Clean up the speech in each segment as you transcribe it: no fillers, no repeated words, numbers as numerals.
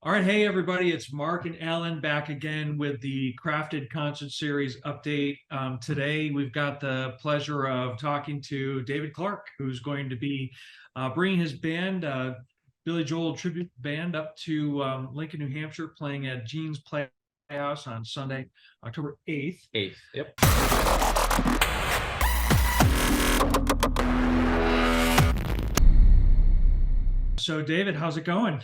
All right, hey everybody, it's Mark and Alan back again with the Crafted Concert Series update. Today we've got the pleasure of talking to David Clark, who's going to be bringing his band, Billy Joel Tribute Band, up to Lincoln, New Hampshire, playing at Gene's Playhouse on Sunday, October 8th. 8th, yep. So David, how's it going?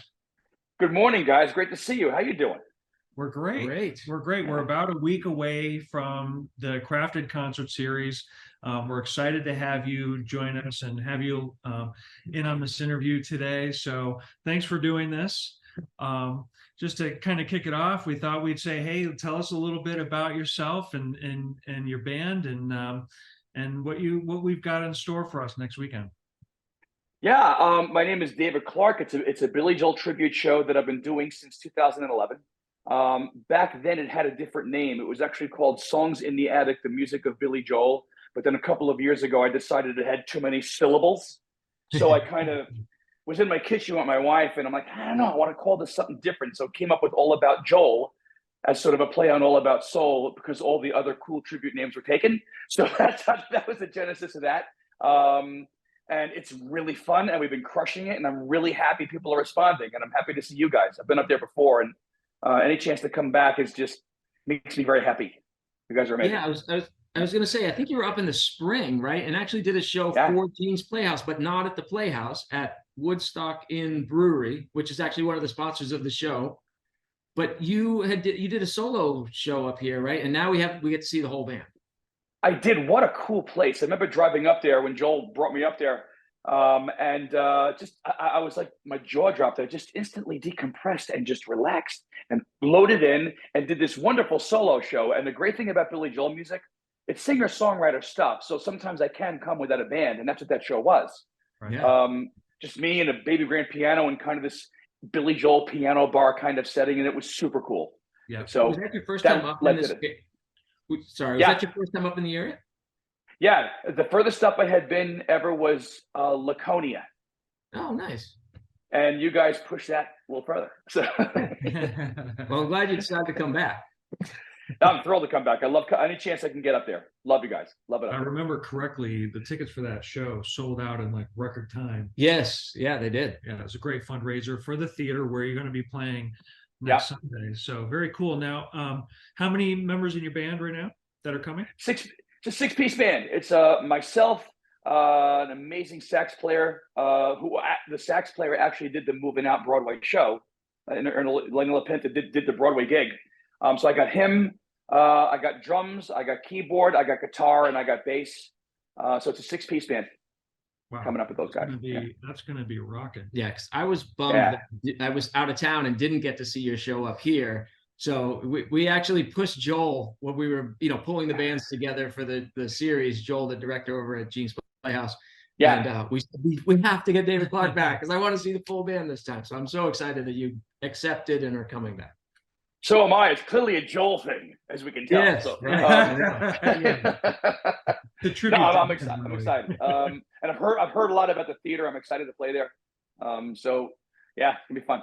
Good morning, guys. Great to see you. How you doing? We're great. Great. We're great. We're about a week away from the Crafted Concert Series. We're excited to have you join us and have you in on this interview today. So thanks for doing this. Just to kind of kick it off, we thought we'd say, hey, tell us a little bit about yourself and your band and what we've got in store for us next weekend. Yeah, my name is David Clark. It's a Billy Joel tribute show that I've been doing since 2011. Back then, it had a different name. It was actually called Songs in the Attic: The Music of Billy Joel. But then a couple of years ago, I decided it had too many syllables. So I kind of was in my kitchen with my wife, and I'm like, I don't know, I want to call this something different. So came up with All About Joel as sort of a play on All About Soul, because all the other cool tribute names were taken. So that was the genesis of that. And it's really fun, and we've been crushing it, and I'm really happy people are responding, and I'm happy to see you guys. I've been up there before, and any chance to come back is just makes me very happy. You guys are amazing. Yeah, I was going to say, I think you were up in the spring, right? And actually did a show for Gene's Playhouse, but not at the Playhouse, at Woodstock Inn Brewery, which is actually one of the sponsors of the show. But you did a solo show up here, right? And now we get to see the whole band. I did. What a cool place. I remember driving up there when Joel brought me up there. I was like, my jaw dropped. I just instantly decompressed and just relaxed and loaded in and did this wonderful solo show. And the great thing about Billy Joel music, it's singer-songwriter stuff. So sometimes I can come without a band, and that's what that show was. Right. Yeah. Just me and a baby grand piano and kind of this Billy Joel piano bar kind of setting, and it was super cool. Yeah. So was that your first time up in this? Sorry, was that your first time up in the area? Yeah, the furthest up I had been ever was Laconia. Oh, nice. And you guys pushed that a little further. So well, I'm glad you decided to come back. I'm thrilled to come back. I love any chance I can get up there. Love you guys. Love it. I remember correctly, the tickets for that show sold out in like record time. Yes, yeah, they did. Yeah, it was a great fundraiser for the theater where you're going to be playing next Sunday. So very cool. Now, how many members in your band right now that are coming? It's a six-piece band. It's myself, an amazing sax player, the sax player actually did the Moving Out Broadway show. Lenny LaPinta did the Broadway gig. So I got him, I got drums, I got keyboard, I got guitar, and I got bass. So it's a six-piece band. Wow. Coming up with those guys. That's going to be rocking. Yeah, because I was bummed that I was out of town and didn't get to see your show up here. So we actually pushed Joel when we were, pulling the bands together for the series. Joel, the director over at Gene's Playhouse. Yeah. And we have to get David Clark back because I want to see the full band this time. So I'm so excited that you accepted and are coming back. So am I. It's clearly a Joel thing, as we can tell. Yes, so, right. The tribute. No, I'm excited. I'm excited. And I've heard a lot about the theater. I'm excited to play there. So yeah, it's gonna be fun.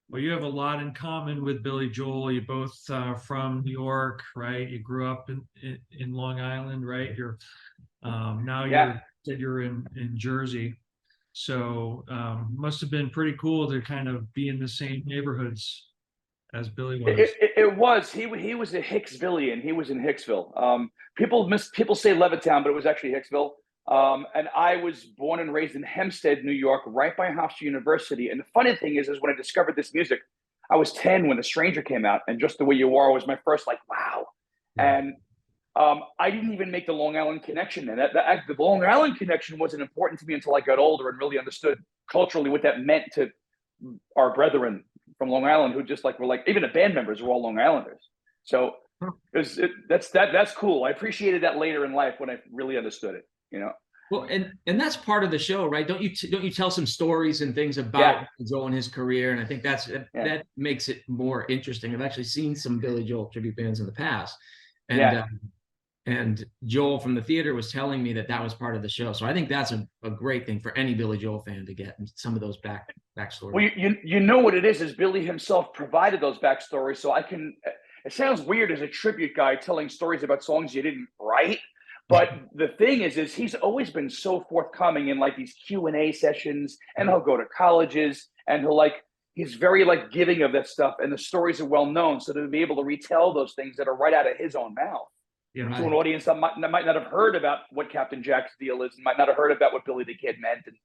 Well, you have a lot in common with Billy Joel. You both from New York, right? You grew up in Long Island, right? You're now you're in Jersey. So must have been pretty cool to kind of be in the same neighborhoods as Billy was. It was. He was a Hicksvillian. He was in Hicksville. People say Levittown, but it was actually Hicksville. And I was born and raised in Hempstead, New York, right by Hofstra University. And the funny thing is when I discovered this music, I was 10 when A Stranger came out, and Just the Way You Are was my first wow. And I didn't even make the Long Island connection. And the Long Island connection wasn't important to me until I got older and really understood culturally what that meant to our brethren from Long Island, who just were even the band members were all Long Islanders. So that's cool. I appreciated that later in life when I really understood it. Well, and that's part of the show, right? Don't you tell some stories and things about Joel and his career? And I think that makes it more interesting. I've actually seen some Billy Joel tribute bands in the past, and Joel from the theater was telling me that was part of the show. So I think that's a great thing for any Billy Joel fan to get some of those back backstory. Well, you know what it is Billy himself provided those backstories, so I can. It sounds weird as a tribute guy telling stories about songs you didn't write, but the thing is he's always been so forthcoming in like these Q&A sessions, and he'll go to colleges, and he's very like giving of that stuff, and the stories are well known, so to be able to retell those things that are right out of his own mouth to an audience that might not have heard about what Captain Jack's deal is, and might not have heard about what Billy the Kid meant, and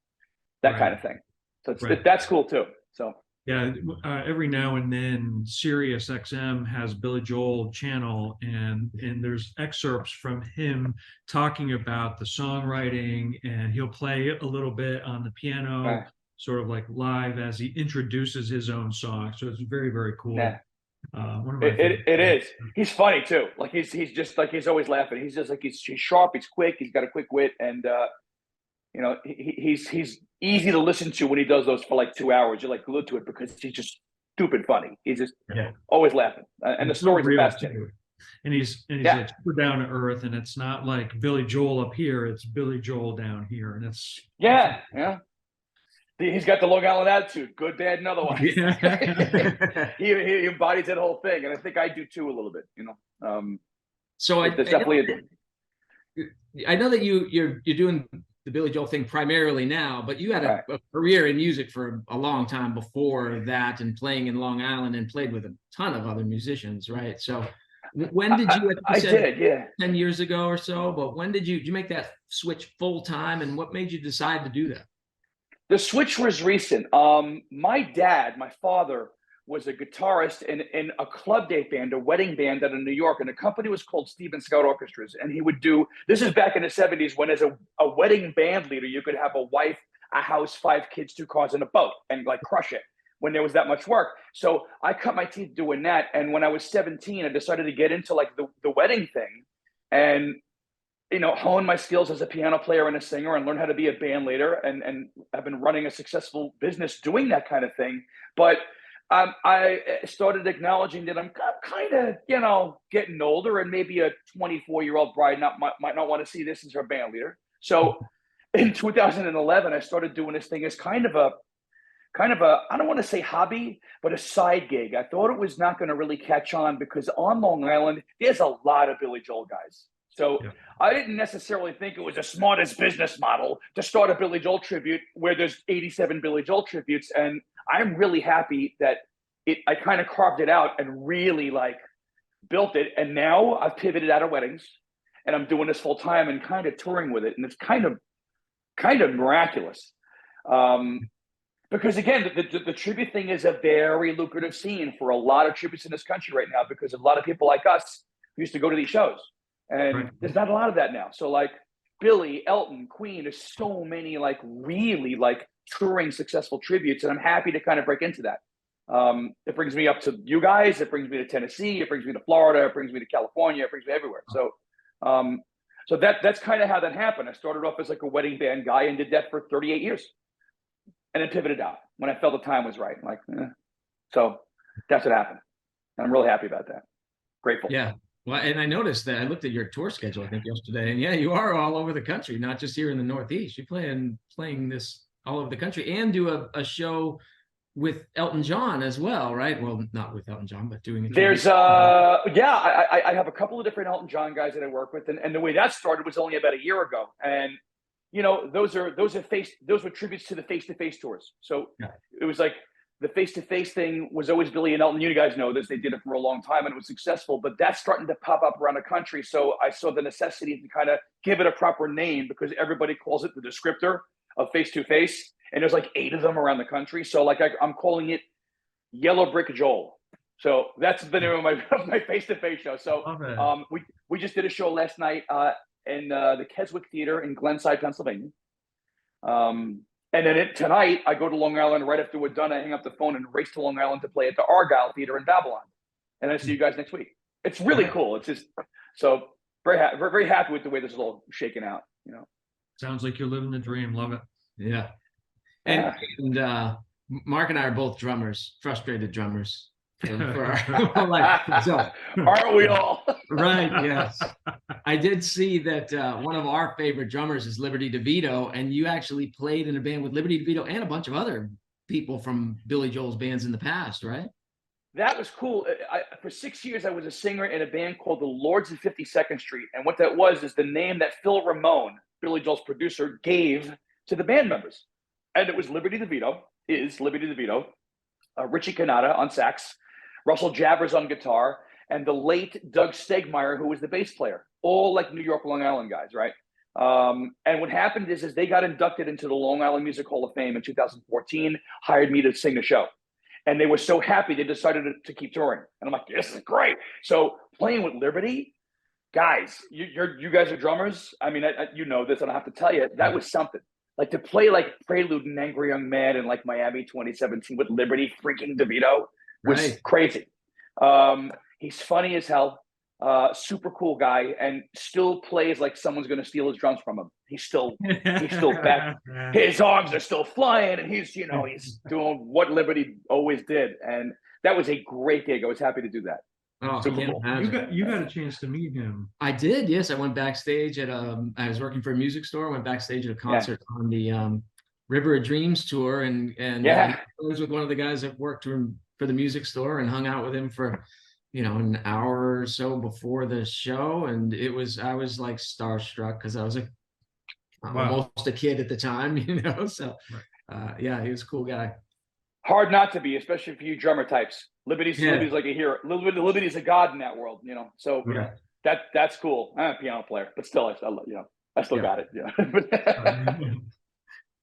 that kind of thing. So that's cool too. So yeah, every now and then Sirius XM has Billy Joel channel, and there's excerpts from him talking about the songwriting, and he'll play a little bit on the piano, sort of like live as he introduces his own song. So it's very, very cool. One of my it is. He's funny too. Like he's just like, he's always laughing. He's just like, he's sharp. He's quick. He's got a quick wit, and you know, he's easy to listen to when he does those for like 2 hours. You're like glued to it because he's just stupid funny. He's just always laughing, and the stories are fascinating. And he's like super down to earth, and it's not like Billy Joel up here; it's Billy Joel down here, and it's He's got the Long Island attitude, good, bad, and otherwise. He embodies that whole thing, and I think I do too a little bit. You know, so I know that you're doing the Billy Joel thing primarily now, but you had a career in music for a long time before that, and playing in Long Island, and played with a ton of other musicians, right? So when did you? I did 10 years ago or so. But when did you make that switch full time, and what made you decide to do that? The switch was recent. My father, was a guitarist in a club date band, a wedding band out of New York, and the company was called Stephen Scout Orchestras. And he would do, this is back in the 70s, when as a wedding band leader, you could have a wife, a house, 5 kids, 2 cars, and a boat, and like crush it when there was that much work. So I cut my teeth doing that. And when I was 17, I decided to get into like the wedding thing, and you know, hone my skills as a piano player and a singer, and learn how to be a band leader. And I've been running a successful business doing that kind of thing. But I started acknowledging that I'm kind of, you know, getting older, and maybe a 24-year-old bride might not want to see this as her band leader. So in 2011, I started doing this thing as kind of a, I don't want to say hobby, but a side gig. I thought it was not going to really catch on, because on Long Island, there's a lot of Billy Joel guys. So I didn't necessarily think it was the smartest business model to start a Billy Joel tribute where there's 87 Billy Joel tributes. And I'm really happy that I kind of carved it out and really like built it. And now I've pivoted out of weddings, and I'm doing this full time and kind of touring with it. And it's kind of miraculous. Because again, the tribute thing is a very lucrative scene for a lot of tributes in this country right now, because a lot of people like us used to go to these shows. And there's not a lot of that now. So like Billy, Elton, Queen, there's so many like really like touring successful tributes, and I'm happy to kind of break into that. It brings me up to you guys. It brings me to Tennessee. It brings me to Florida. It brings me to California. It brings me everywhere. So, so that's kind of how that happened. I started off as like a wedding band guy and did that for 38 years, and then pivoted out when I felt the time was right. Like, so that's what happened. And I'm really happy about that. Grateful. Yeah. Well, and I noticed that I looked at your tour schedule, I think yesterday, and yeah, you are all over the country, not just here in the Northeast. You're playing this all over the country, and do a show with Elton John as well, right? Well, not with Elton John, but doing it. There's I have a couple of different Elton John guys that I work with, and the way that started was only about a year ago. And you know, those were tributes to the face-to-face tours. So it was like the face-to-face thing was always Billy and Elton. You guys know this. They did it for a long time, and it was successful, but that's starting to pop up around the country. So I saw the necessity to kind of give it a proper name, because everybody calls it the descriptor of face-to-face, and there's like 8 of them around the country. So like I'm calling it Yellow Brick Joel. So that's the name of my face-to-face show. So we just did a show last night in the Keswick Theater in Glenside, Pennsylvania. And then tonight, I go to Long Island. Right after we're done, I hang up the phone and race to Long Island to play at the Argyle Theater in Babylon. And I see you guys next week. It's really cool. It's just so very happy with the way this is all shaking out. You know, sounds like you're living the dream. Love it. Yeah. And Mark and I are both drummers, frustrated drummers. For our life. So, aren't we all? Right. Yes. I did see that one of our favorite drummers is Liberty DeVito, and you actually played in a band with Liberty DeVito and a bunch of other people from Billy Joel's bands in the past, right? That was cool. For 6 years, I was a singer in a band called the Lords of 52nd Street. And what that was is the name that Phil Ramone, Billy Joel's producer, gave to the band members. And it was Liberty DeVito, Richie Canada on sax, Russell Jabbers on guitar, and the late Doug Stegmeyer, who was the bass player. All like New York, Long Island guys, right? And what happened is they got inducted into the Long Island Music Hall of Fame in 2014, hired me to sing the show. And they were so happy they decided to keep touring. And I'm like, this is great. So playing with Liberty, guys, you guys are drummers. I mean, you know this, I don't have to tell you. That was something. Like to play like Prelude and Angry Young Man and like Miami 2017 with Liberty freaking DeVito was crazy. He's funny as hell. Super cool guy, and still plays like someone's going to steal his drums from him. He's still back. His arms are still flying, and he's doing what Liberty always did. And that was a great gig. I was happy to do that. Oh, cool. You got a chance to meet him. I did. Yes, I went backstage at I was working for a music store. Went backstage at a concert on the River of Dreams tour, and I was with one of the guys that worked for the music store and hung out with him for an hour or so before the show. And I was like starstruck because I was almost a kid at the time, so yeah, he was a cool guy. Hard not to be, especially for you drummer types. Liberty's like a hero. Liberty's a god in that world, so that's cool. I'm a piano player, but still, I still got it.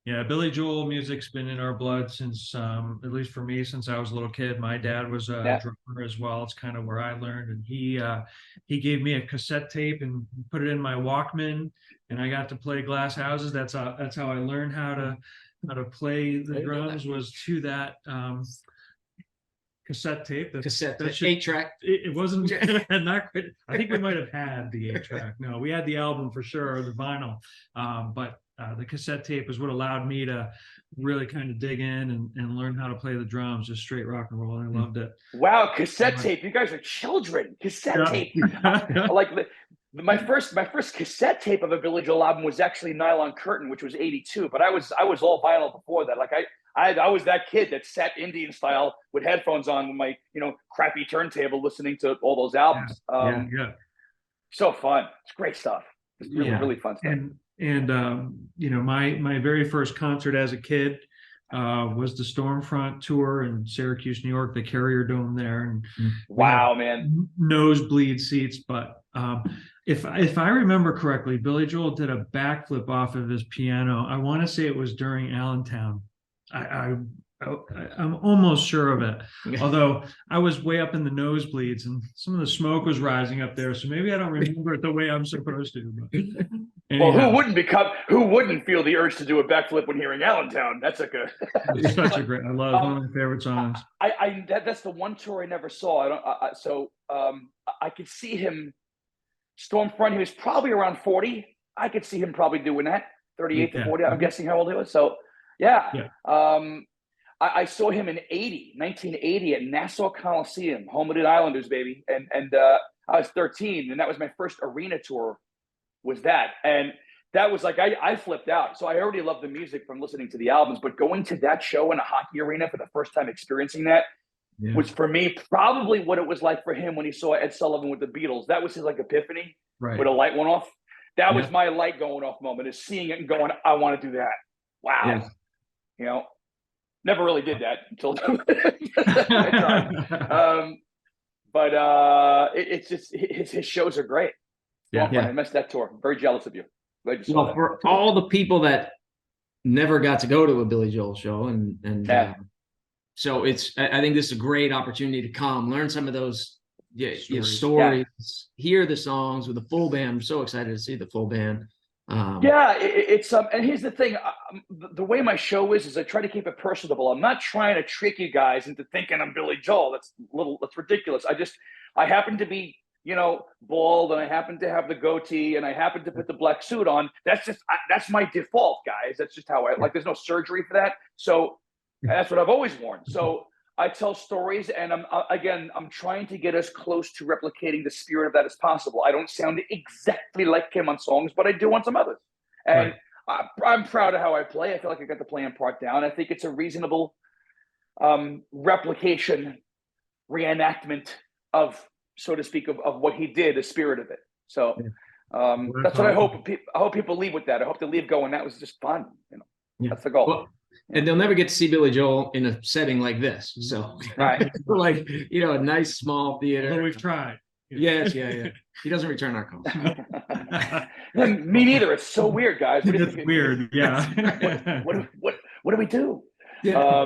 Yeah, Billy Joel music's been in our blood since, at least for me, since I was a little kid. My dad was a drummer as well. It's kind of where I learned, and he gave me a cassette tape and put it in my Walkman, and I got to play Glass Houses. That's how I learned how to play the drums, was to that cassette tape. Cassette 8-track. It wasn't not quite. I think we might have had the 8-track. No, we had the album for sure, or the vinyl, but the cassette tape is what allowed me to really kind of dig in and learn how to play the drums, just straight rock and roll. I loved it. Wow, cassette tape! You guys are children. Cassette tape. Like my first cassette tape of a Billy Joel album was actually Nylon Curtain, which was '82. But I was all vinyl before that. Like I was that kid that sat Indian style with headphones on with my crappy turntable, listening to all those albums. So fun. It's great stuff. It's really fun stuff. And my very first concert as a kid was the Stormfront tour in Syracuse, New York, the Carrier Dome there, and wow, man, nosebleed seats. But if I remember correctly, Billy Joel did a backflip off of his piano. I want to say it was during Allentown. I'm almost sure of it, although I was way up in the nosebleeds and some of the smoke was rising up there, so maybe I don't remember it the way I'm supposed to. But well, who wouldn't feel the urge to do a backflip when hearing Allentown? That's like it's such a great. I love one of my favorite songs. That's the one tour I never saw. I could see him Stormfront. He was probably around 40. I could see him probably doing that 38 to 40. I'm guessing how old he was. So yeah. I saw him in 1980 at Nassau Coliseum, home of the Islanders, baby. And I was 13, and that was my first arena tour, was that. And that was like, I flipped out. So I already loved the music from listening to the albums, but going to that show in a hockey arena for the first time, experiencing that was for me probably what it was like for him when he saw Ed Sullivan with the Beatles. That was his like epiphany, where the light went off. That was my light going off moment, is seeing it and going, I want to do that. Wow. Never really did that until but it's just his shows are great. I missed that tour. I'm very jealous of you. Well, for all the people that never got to go to a Billy Joel show, and so I think this is a great opportunity to come learn some of those stories, hear the songs with the full band. I'm so excited to see the full band. It's and here's the thing, the way my show is I try to keep it personable. I'm not trying to trick you guys into thinking I'm Billy Joel. That's ridiculous. I happen to be bald, and I happen to have the goatee, and I happen to put the black suit on. That's my default, guys. That's just how I like. There's no surgery for that, so that's what I've always worn. So I tell stories, and I'm trying to get as close to replicating the spirit of that as possible. I don't sound exactly like him on songs, but I do on some others. And I'm proud of how I play. I feel like I got the playing part down. I think it's a reasonable replication, reenactment of, so to speak, of what he did, the spirit of it. So that's what I hope. I hope people leave with that. I hope they leave going, that was just fun. You know, that's the goal. Well, and they'll never get to see Billy Joel in a setting like this. So, right, like, you know, a nice small theater. Although we've tried. Yes, yeah. He doesn't return our calls. Me neither. It's so weird, guys. It's weird. Yeah. What do we do? Yeah.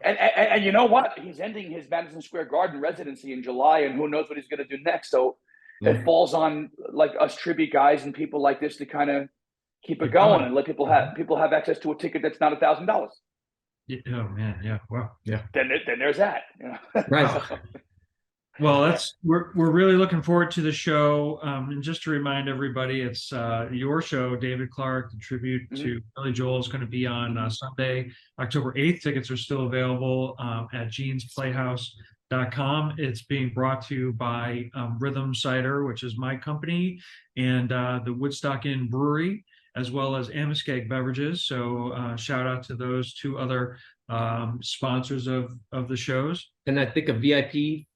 And you know what? He's ending his Madison Square Garden residency in July, and who knows what he's going to do next. So it falls on like us tribute guys and people like this to kind of keep it going and let people have access to a ticket that's not $1,000. Oh man, yeah. Wow. Yeah. Then there's that. You know? Right. Well, we're really looking forward to the show. And just to remind everybody, it's your show, David Clark, the tribute to Billy Joel, is going to be on Sunday, October 8th. Tickets are still available at jeansplayhouse.com. It's being brought to you by Rhythm Cider, which is my company, and the Woodstock Inn Brewery, as well as Amoskeag Beverages. So shout out to those two other sponsors of the shows. And I think a VIP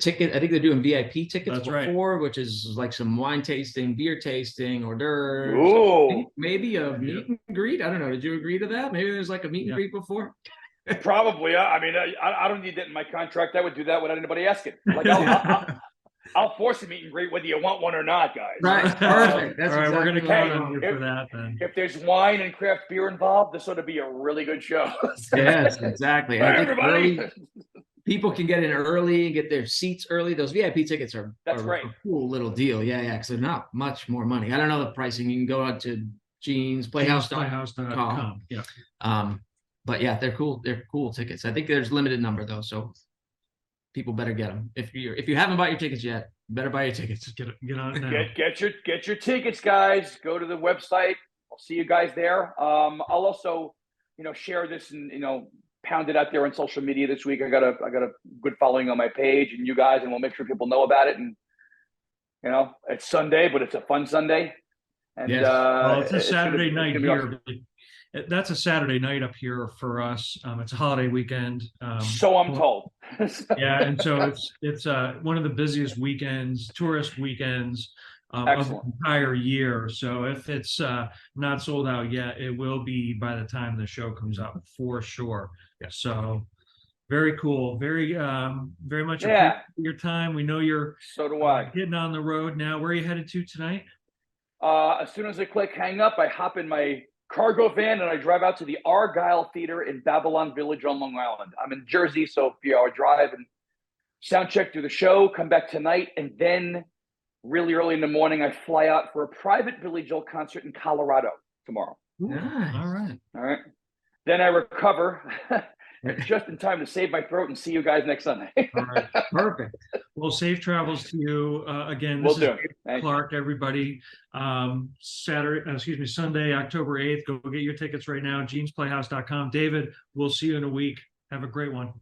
ticket, I think they're doing VIP tickets That's before, right. which is like some wine tasting, beer tasting, hors d'oeuvres. Ooh. Maybe a meet and greet. I don't know. Did you agree to that? Maybe there's like a meet and greet before. Probably. I mean, I don't need that in my contract. I would do that without anybody asking. Like, I'll force a meet and greet whether you want one or not, guys. Right. Perfect. That's all right. We're going to count on you if, for that then. If there's wine and craft beer involved, this ought to be a really good show. Yes, exactly. Right, everybody. People can get in early, get their seats early. Those VIP tickets are right. A cool little deal. Yeah, because they're not much more money. I don't know the pricing. You can go out to Jean's Playhouse.com. Yeah. But yeah, they're cool. They're cool tickets. I think there's limited number though, so people better get them. If you haven't bought your tickets yet, better buy your tickets. Just get on it now. Get your tickets, guys. Go to the website. I'll see you guys there. I'll also, share this and pound it out there on social media this week. I got a good following on my page and you guys, and we'll make sure people know about it. And it's Sunday, but it's a fun Sunday. And yes. Well, it's a Saturday night here. Awesome. That's a Saturday night up here for us. It's a holiday weekend. So I'm told. Yeah, and so it's one of the busiest weekends, tourist weekends of the entire year. So if it's not sold out yet, it will be by the time the show comes out for sure. Yeah. So very cool. Very much appreciate your time. We know you're getting on the road now. Where are you headed to tonight? As soon as I click hang up, I hop in my cargo van and I drive out to the Argyle Theater in Babylon Village on Long Island. I'm in Jersey, so 4-hour drive, and sound check through the show, come back tonight, and then really early in the morning, I fly out for a private Billy Joel concert in Colorado tomorrow. Nice. All right. Then I recover just in time to save my throat and see you guys next Sunday. All right. Perfect. Well, safe travels to you. Again, this is David Clark, everybody. Sunday, October 8th. Go get your tickets right now, jeansplayhouse.com. David, we'll see you in a week. Have a great one.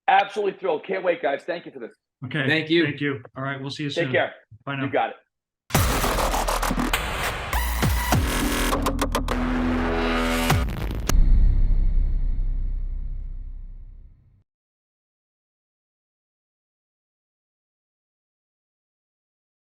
Absolutely thrilled. Can't wait, guys. Thank you for this. Okay. Thank you. Thank you. All right. We'll see you soon. Take care. Bye now. You got it.